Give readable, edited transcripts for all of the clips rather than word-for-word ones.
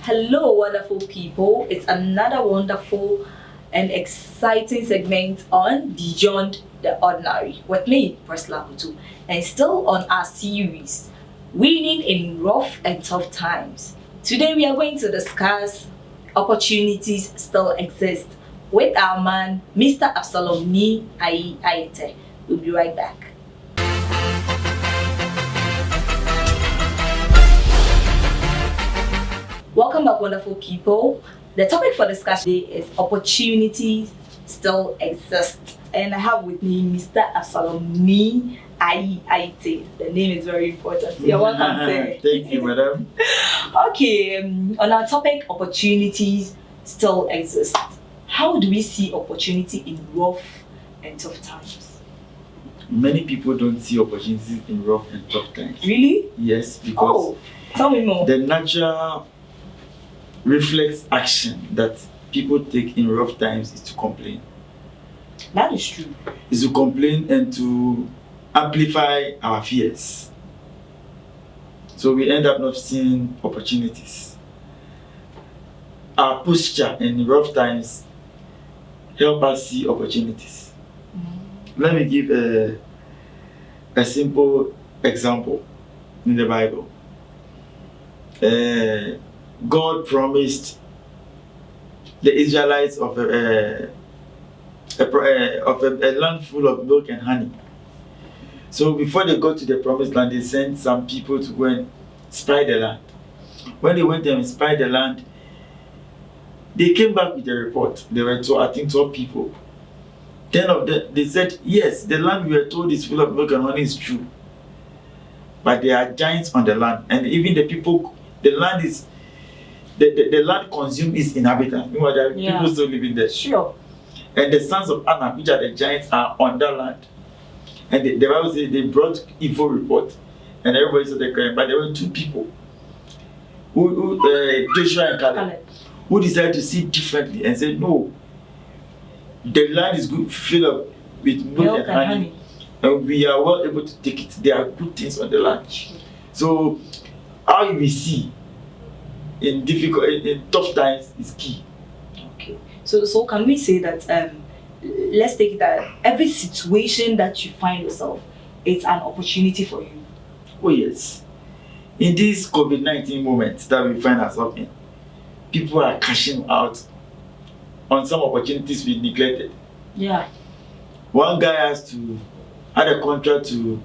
Hello, wonderful people. It's another wonderful and exciting segment on Beyond the Ordinary with me, Priscilla Butu, and still on our series, Winning in Rough and Tough Times. Today, we are going to discuss opportunities still exist with our man, Mr. Absalom Ni Ayete. We'll be right back. Welcome back, wonderful people. The topic for discussion today is opportunities still exist. And I have with me Mr. Absalom Ni Ayete. The name is very important. You're welcome, sir. Thank you, madam. Okay, on our topic, opportunities still exist. How do we see opportunity in rough and tough times? Many people don't see opportunities in rough and tough times. Really? Yes, because tell me more. the natural reflex action that people take in rough times is to complain. That is true. Is to complain and to amplify our fears. So we end up not seeing opportunities. Our posture in rough times help us see opportunities. Let me give a simple example in the Bible. God promised the Israelites of a land full of milk and honey. So before they got to the promised land, they sent some people to go and spy the land. When they went and spied the land, they came back with a report. There were 12 people. 10 of them, they said, yes, the land we were told is full of milk and honey is true. But there are giants on the land. And even the people, the land is, the land consumed its inhabitants. Meanwhile, there are people still living there. Sure. And the sons of Anak, which are the giants, are on that land. And the Bible says they brought evil report. And everybody started crying. But there were two people, Joshua and Caleb, who decided to see differently and said, no, the land is good, filled up with milk and honey. And we are well able to take it. There are good things on the land. So, how we see in tough times is key. Okay. So can we say that let's take it that every situation that you find yourself, it's an opportunity for you? Oh yes. In these COVID-19 moments that we find ourselves in, people are cashing out on some opportunities we neglected. Yeah. One guy had a contract to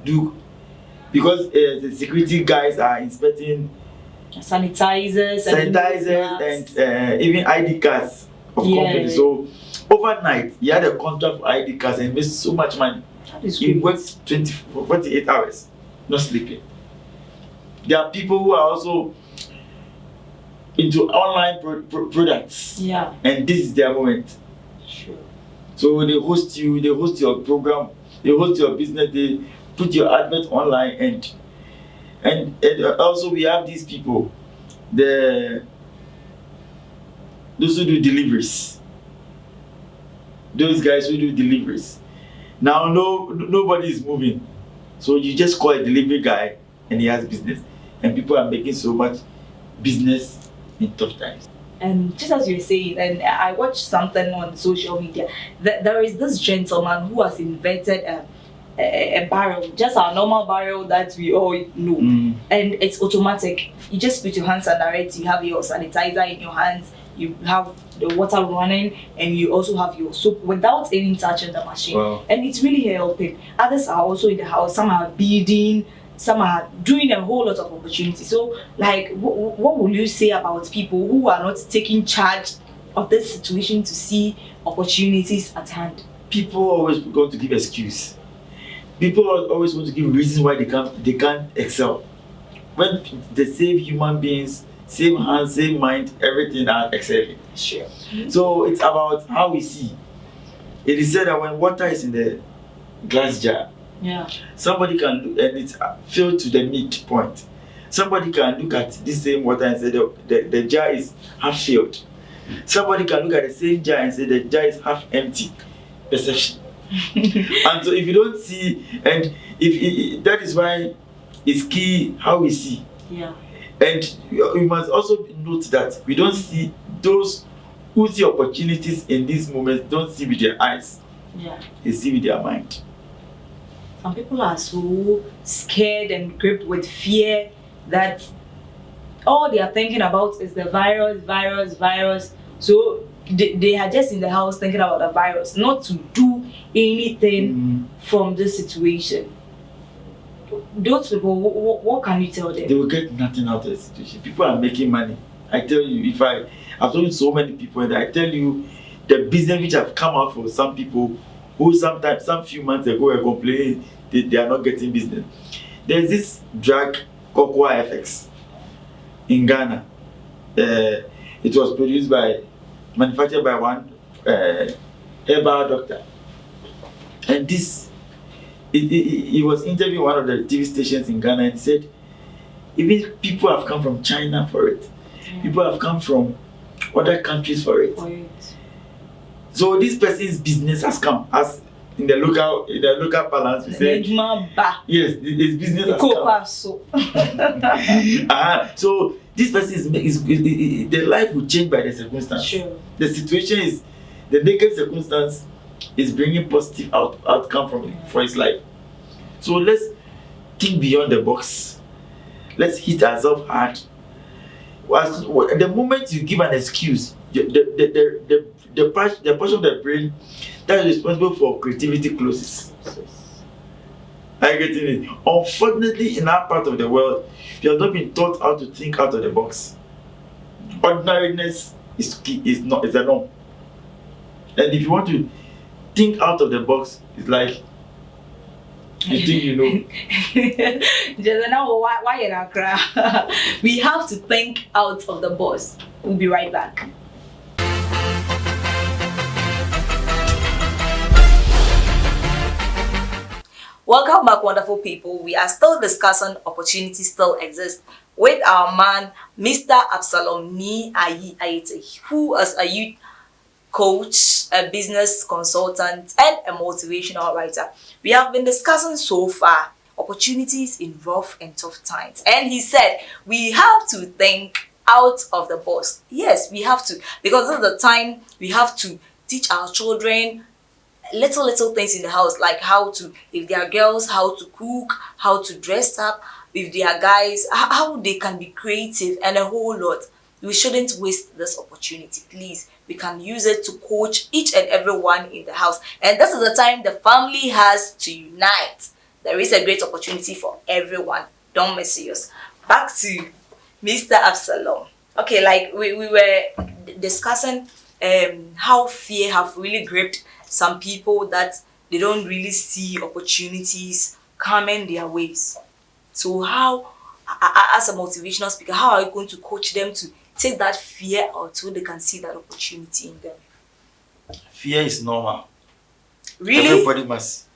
do, because the security guys are inspecting sanitizers and even ID cards of companies. So overnight, he had a contract for ID cards and made so much money. He worked 48 hours, not sleeping. There are people who are also into online products. Yeah. And this is their moment. Sure. So they host you, they host your program, they host your business, they put your advert online, and also we have these people, those who do deliveries. Those guys who do deliveries. Now nobody is moving. So you just call a delivery guy and he has business. And people are making so much business in tough times. And just as you were saying, and I watched something on social media, that there is this gentleman who has invented a barrel, just a normal barrel that we all know, and it's automatic. You just put your hands under it, you have your sanitizer in your hands, you have the water running, and you also have your soap without even touching the machine. Wow. And it's really helping. Others are also in the house, some are beading, some are doing a whole lot of opportunities. So, like, what will you say about people who are not taking charge of this situation to see opportunities at hand? People always going to give excuse. People always want to give reasons why they can't excel. When the same human beings, same hands, same mind, everything are excelling. Sure. So it's about how we see. It is said that when water is in the glass jar, somebody can look and it's filled to the midpoint. Somebody can look at this same water and say the jar is half filled. Somebody can look at the same jar and say the jar is half empty. Perception. And so if you don't see, and if that is why it's key how we see. Yeah. And you must also note that we don't see those who see opportunities in these moments, don't see with their eyes, Yeah. they see with their mind. Some people are so scared and gripped with fear that all they are thinking about is the virus. So they are just in the house thinking about the virus, not to do anything from this situation. Those people, what can you tell them? They will get nothing out of the situation. People are making money. I tell you, I've told so many people, and I tell you, the business which have come out for some people who sometimes, some few months ago were complaining they are not getting business. There's this drug, Cocoa FX, in Ghana. It was manufactured by one herbal doctor. And he was interviewing one of the TV stations in Ghana, and he said, even people have come from China for it. People have come from other countries for it. So this person's business has come, as in the local balance we say. Yes, his business has come. So this person their life will change by the circumstance. Sure. The situation is, the negative circumstance is bringing positive outcome for his life. So let's think beyond the box. Let's hit ourselves hard. The moment you give an excuse, the portion of the brain that is responsible for creativity closes. Are you getting it? Unfortunately, in our part of the world, you have not been taught how to think out of the box. Ordinariness is a norm. And if you want to think out of the box, it's like you think you know. We have to think out of the box. We'll be right back. Welcome back, wonderful people. We are still discussing opportunities still exist with our man, Mr. Absalom Ni Ayi Ayete, who is a youth coach, a business consultant, and a motivational writer. We have been discussing so far opportunities in rough and tough times. And he said we have to think out of the box. Yes, we have to, because this is the time we have to teach our children little things in the house, like how to, if they are girls, how to cook, how to dress up, if they are guys, how they can be creative, and a whole lot. We shouldn't waste this opportunity, please. We can use it to coach each and every one in the house. And this is the time the family has to unite. There is a great opportunity for everyone. Don't miss yours. Back to Mr. Absalom. Okay, like we were discussing how fear have really gripped some people, that they don't really see opportunities coming their ways. So how, as a motivational speaker, how are you going to coach them to take that fear out so they can see that opportunity in them? Fear is normal. Really? Everybody must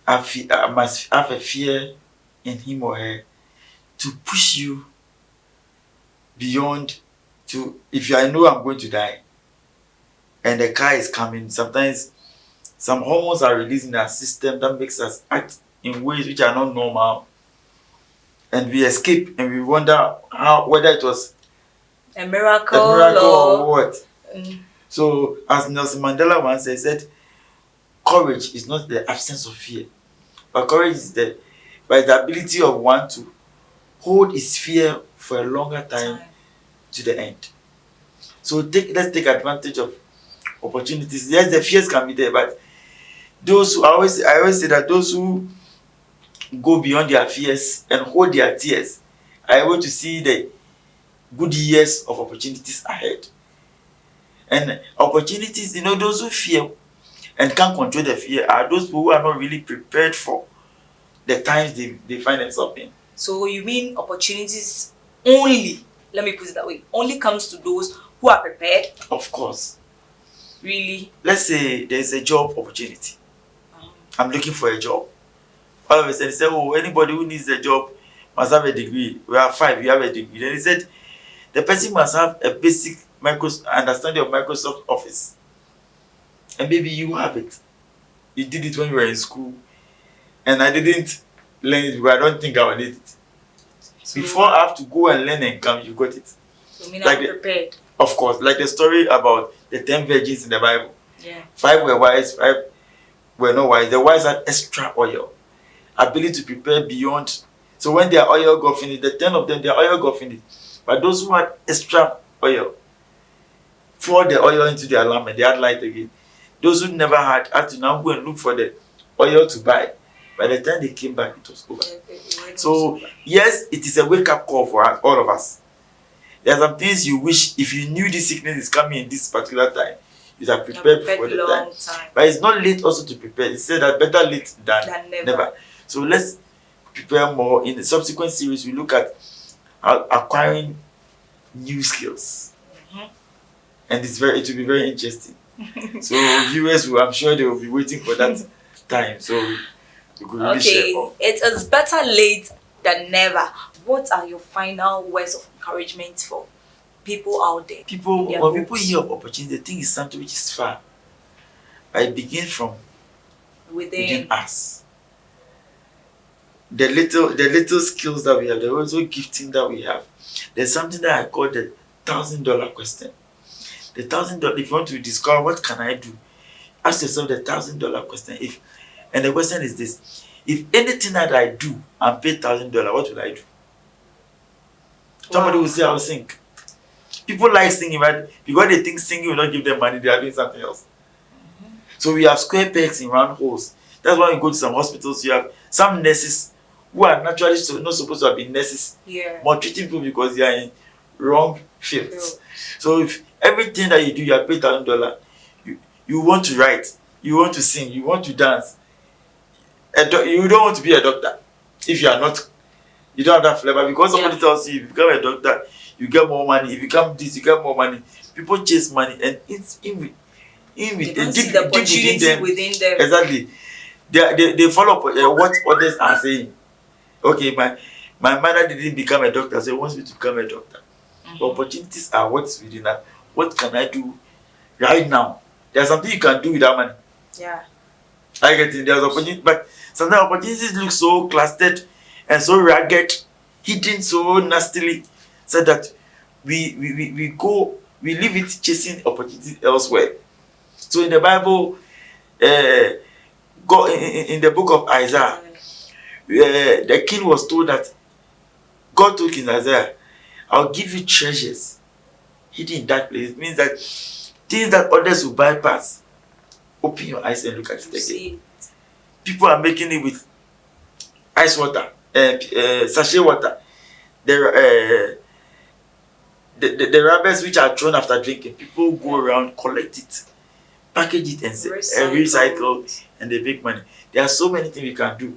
have a fear in him or her to push you beyond to, if I know I'm going to die and the car is coming, sometimes some hormones are released in our system that makes us act in ways which are not normal, and we escape and we wonder whether it was a miracle or what. So as Nelson Mandela once said, courage is not the absence of fear, but courage is the ability of one to hold his fear for a longer time to the end. So let's take advantage of opportunities. Yes, the fears can be there, but those who I always say that those who go beyond their fears and hold their tears are able to see the good years of opportunities ahead. And opportunities, those who fear and can't control the fear are those people who are not really prepared for the times they find themselves in. So you mean opportunities only, let me put it that way, only comes to those who are prepared? Of course. Really? Let's say there's a job opportunity. I'm looking for a job. All of a sudden, they say, oh, anybody who needs a job must have a degree. We are 5, you have a degree. Then he said, the person must have a basic understanding of Microsoft Office. And maybe you have it. You did it when you were in school. And I didn't learn it because I don't think I would need it. Before I have to go and learn and come, you got it. So mean Like I'm prepared. Of course, like the story about the 10 virgins in the Bible. Yeah. 5 were wise, 5 were not wise. The wise had extra oil, ability to prepare beyond. So when their oil got finished, the 10 of them, their oil got finished. But those who had extra oil, poured the oil into their lamp and they had light again. Those who never had to now go and look for the oil to buy. By the time they came back, it was over. So yes, it is a wake-up call for us, all of us. There are some things you wish, if you knew this sickness is coming in this particular time, you'd have prepared before the time. But it's not late also to prepare. It said that better late than never. So let's prepare more. In the subsequent series, we look at acquiring new skills. And it will be very interesting. So viewers, I'm sure they will be waiting for that time. So we could really share more. It is better late than never. What are your final words of encouragement for people out there? When people hear of opportunity, they think it's something which is far. But it begins from within us. The little skills that we have, the also gifting that we have. There's something that I call the $1,000 question. The $1,000, if you want to discover what can I do, ask yourself the $1,000 question. And the question is this: if anything that I do, I'm paid $1,000, what will I do? Somebody will say, I'll sing. People like singing, right? Because they think singing will not give them money, they are doing something else. So we have square pegs in round holes. That's why you go to some hospitals, you have some nurses who are naturally not supposed to have been nurses, but treating people because they are in wrong fields. So if everything that you do, you are paid $1,000, you want to write, you want to sing, you want to dance. You don't want to be a doctor if you are not. You don't have that flavor because somebody tells you if you become a doctor, you get more money. If you become this, you get more money. People chase money, and it's deep within them. Exactly. They follow up what others are saying. Okay, my mother didn't become a doctor, so he wants me to become a doctor. The opportunities are what's within that. What can I do right now? There's something you can do without money. Yeah. I get it. There's opportunity, but sometimes opportunities look so clustered and so ragged, hidden so nastily, so that we leave it chasing opportunities elsewhere. So in the Bible, God in the book of Isaiah, the king was told that God told King Isaiah, I'll give you treasures hidden in that place. It means that things that others will bypass, open your eyes and look at it again. People are making it with ice water, sachet water. The rubbers which are thrown after drinking, people go around, collect it, package it, and recycle, and they make money. There are so many things we can do.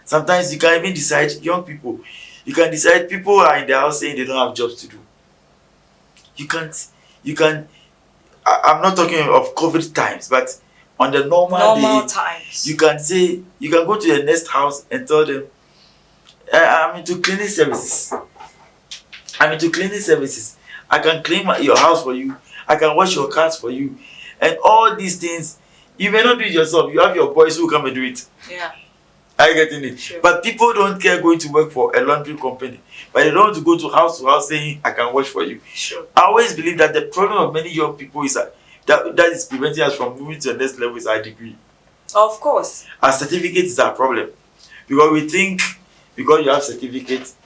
Sometimes you can even decide, young people, you can decide people are in the house saying they don't have jobs to do. I'm not talking of COVID times, but on the normal day, times, you can say, you can go to the next house and tell them, I'm into cleaning services. I can clean your house for you. I can wash your cars for you. And all these things, you may not do it yourself. You have your boys who come and do it. Yeah. Are you getting it? Sure. But people don't care going to work for a laundry company. But they don't want to go to house saying, I can wash for you. Sure. I always believe that the problem of many young people is that is preventing us from moving to the next level is our degree. Of course. Our certificate is our problem. Because we think, because you have certificates,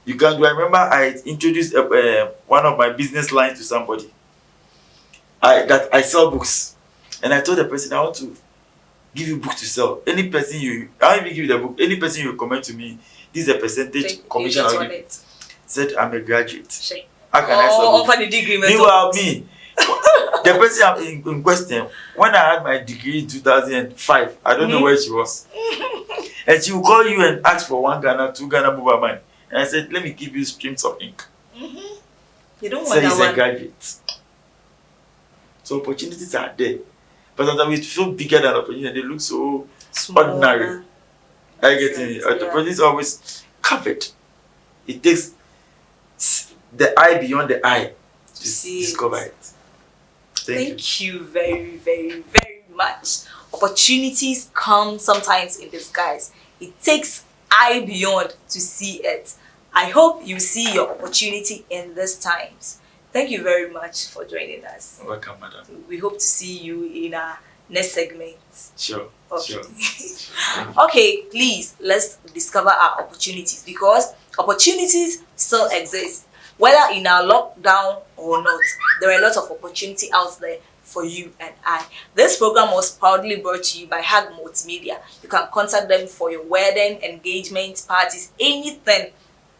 you can do. I remember I introduced one of my business lines to somebody. That I sell books. And I told the person, I want to give you books to sell. Any person I will give you the book. Any person you recommend to me, this is a percentage commission I'll give you. Said, I'm a graduate. Sure. How can I sell offer the degree? Meanwhile, me, the person in question, when I had my degree in 2005, I don't know where she was. And she will call you and ask for 1 Ghana, 2 Ghana mobile money. And I said, let me give you streams of ink. You don't want that he's a graduate. So opportunities are there. But sometimes we feel bigger than opportunities. They look so ordinary. I get it. The opportunities are always covered. It takes the eye beyond the eye to discover it. Thank you very, very, very much. Opportunities come sometimes in disguise. It takes eye beyond to see it. I hope you see your opportunity in these times. Thank you very much for joining us. Welcome, madam. We hope to see you in our next segment. Sure. Okay. Sure. Okay, please, let's discover our opportunities, because opportunities still exist. Whether in our lockdown or not, there are a lot of opportunity out there for you and I. This program was proudly brought to you by Hag Multimedia. You can contact them for your wedding, engagement, parties, anything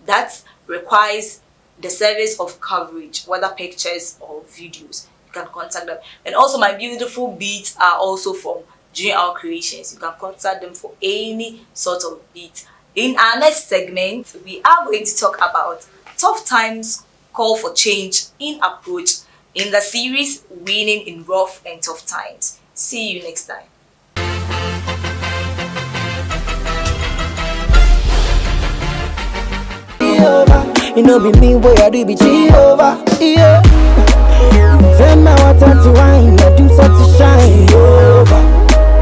that requires the service of coverage, whether pictures or videos. You can contact them. And also, my beautiful beats are also from Junior Our Creations. You can contact them for any sort of beat. In our next segment, we are going to talk about tough times call for change in approach in the series Winning in Rough and Tough Times. See you next time. You know be me boy, I do be Jehovah. Yeah. Turn my water to wine, I do so to shine over.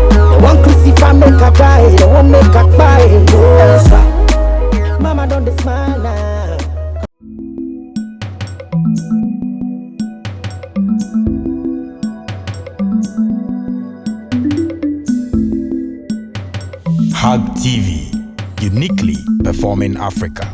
The one crucify make a cry, the one make a cry over. Mama don't smile now. Hug TV, uniquely performing Africa.